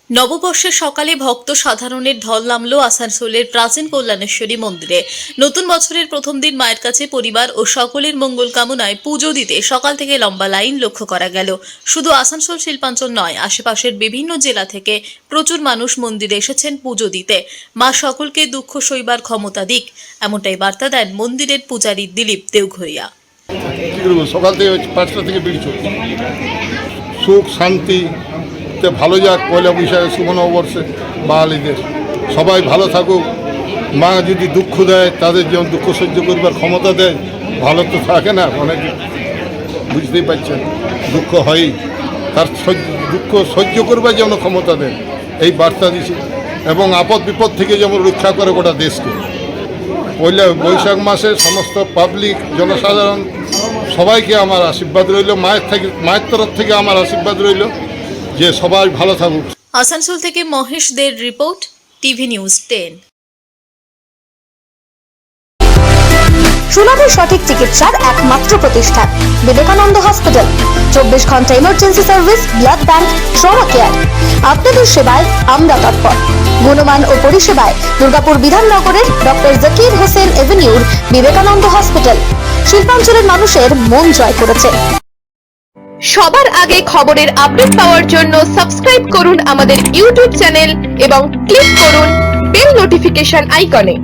নববর্ষের সকালে ভক্ত সাধারণের ঢল নামল আসানসোলের প্রাচীন কল্যাণেশ্বরী মন্দিরে। নতুন বছরের প্রথম দিন মায়ের কাছে পরিবার ও সকলের মঙ্গল কামনায় পুজো দিতে সকাল থেকে লম্বা লাইন লক্ষ্য করা গেল। শুধু আসানসোল শিল্পাঞ্চল নয়, আশেপাশের বিভিন্ন জেলা থেকে প্রচুর মানুষ মন্দিরে এসেছেন পুজো দিতে। মা সকলকে দুঃখ সইবার ক্ষমতা দিক, এমনটাই বার্তা দেন মন্দিরের পূজারী দিলীপ দেওঘরিয়া। সকাল থেকে 5টা থেকে বেরিয়ে চলছে। সুখ শান্তি ভালো যাক, পয়লা বৈশাখে শুভ নববর্ষে বাঙালিদের সবাই ভালো থাকুক। মা যদি দুঃখ দেয়, তাদের যেমন দুঃখ সহ্য করবার ক্ষমতা দেয়, ভালো তো থাকে না, অনেকে বুঝতেই পারছেন দুঃখ হয়ই, তার দুঃখ সহ্য করবার যেমন ক্ষমতা দেয়, এই বার্তা দিছি। এবং আপদ বিপদ থেকে যেমন রক্ষা করে গোটা দেশকে। পয়লা বৈশাখ মাসে সমস্ত পাবলিক জনসাধারণ সবাইকে আমার আশীর্বাদ রইল, মায়ের তরফ থেকে আমার আশীর্বাদ রইল যে সবাই ভালো থাকুক। আসানসোল থেকে মহেশ দের রিপোর্ট, টিভি নিউজ 10। সুলভের সঠিক চিকিৎসার একমাত্র প্রতিষ্ঠান বিবেকানন্দ হসপিটাল। 24 ঘন্টা emergency service, blood bank, trauma care. আপনাদের সেবায় আমরা তৎপর। গুণমান ও পরিষেবায় দুর্গাপুর বিধাননগরের ডক্টর জাকির হোসেন এভিনিউর বিবেকানন্দ হসপিটাল শিল্পাঞ্চলের মানুষের মন জয় করেছে। সবার আগে খবরের আপডেট পাওয়ার জন্য সাবস্ক্রাইব করুন আমাদের ইউটিউব চ্যানেল এবং ক্লিক করুন বেল নোটিফিকেশন আইকনে।